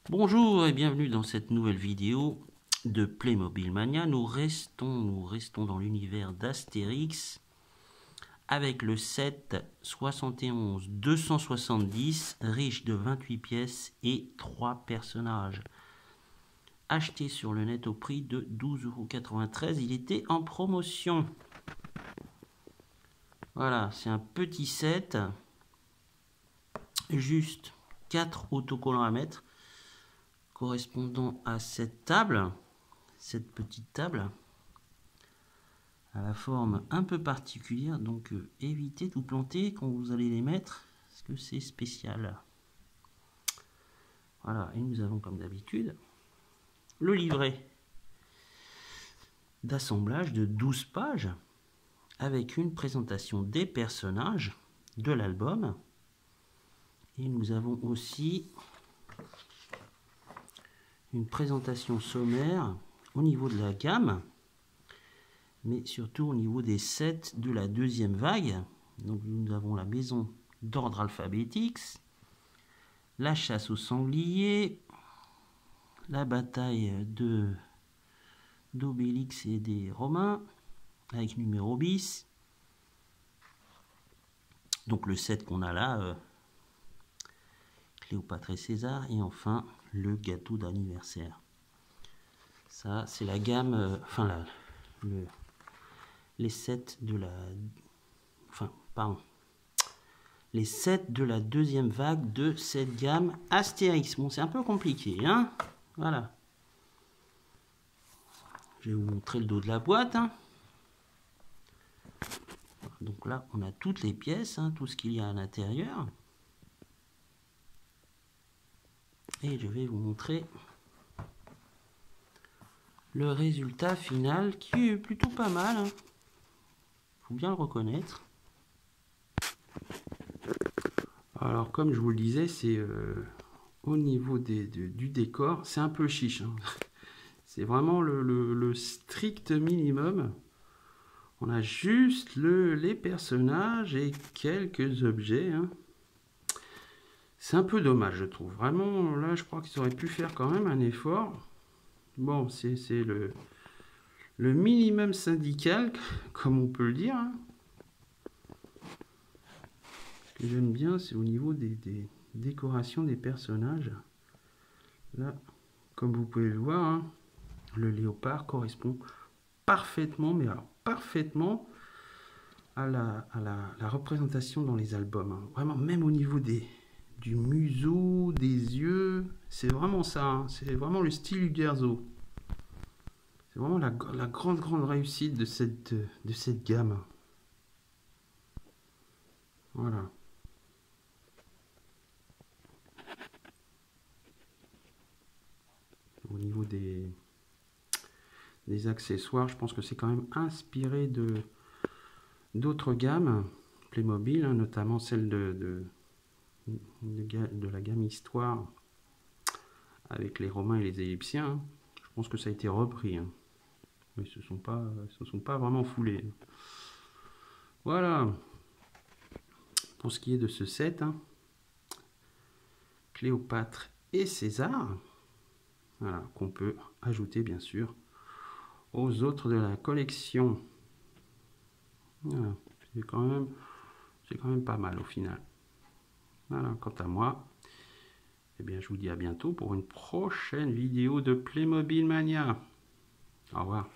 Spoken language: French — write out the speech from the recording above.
Bonjour et bienvenue dans cette nouvelle vidéo de Playmobil Mania. Nous restons dans l'univers d'Astérix avec le set 71 270 riche de 28 pièces et 3 personnages. Acheté sur le net au prix de 12,93 €. Il était en promotion. Voilà, c'est un petit set. Juste 4 autocollants à mettre correspondant à cette table, cette petite table à la forme un peu particulière, donc évitez de vous planter quand vous allez les mettre parce que c'est spécial. Voilà, et nous avons comme d'habitude le livret d'assemblage de 12 pages avec une présentation des personnages de l'album, et nous avons aussi une présentation sommaire au niveau de la gamme, mais surtout au niveau des sets de la deuxième vague. Donc nous avons la maison d'ordre alphabétique, la chasse aux sangliers, la bataille d'Obélix et des Romains avec numéro bis. Donc le set qu'on a là, Cléopâtre et César, et enfin le gâteau d'anniversaire. Ça c'est la gamme, les sets de la, les sets de la deuxième vague de cette gamme Astérix. Bon, c'est un peu compliqué, hein. Voilà. Je vais vous montrer le dos de la boîte, hein. Donc là, on a toutes les pièces, hein, tout ce qu'il y a à l'intérieur. Et je vais vous montrer le résultat final qui est plutôt pas mal, hein. Faut bien le reconnaître. Alors, comme je vous le disais, c'est au niveau du décor, c'est un peu chiche, hein. C'est vraiment le strict minimum. On a juste les personnages et quelques objets, hein. C'est un peu dommage, je trouve. Vraiment, là, je crois qu'ils auraient pu faire quand même un effort. Bon, c'est le minimum syndical, comme on peut le dire, hein. Ce que j'aime bien, c'est au niveau des décorations des personnages. Là, comme vous pouvez le voir, hein, le léopard correspond parfaitement, mais alors parfaitement, à la représentation dans les albums, hein. Vraiment, même au niveau du museau, des yeux, c'est vraiment ça, hein. C'est vraiment le style Uderzo. C'est vraiment la grande réussite de cette gamme. Voilà. Au niveau des accessoires, je pense que c'est quand même inspiré d'autres gammes Playmobil, hein, notamment celle de la gamme Histoire avec les Romains et les Égyptiens, hein. Je pense que ça a été repris, hein. Mais ils se sont pas vraiment foulés. Voilà. Pour ce qui est de ce set, hein, Cléopâtre et César, voilà, qu'on peut ajouter bien sûr aux autres de la collection. Voilà, c'est quand même pas mal au final. Voilà, quant à moi, eh bien, je vous dis à bientôt pour une prochaine vidéo de Playmobil Mania. Au revoir.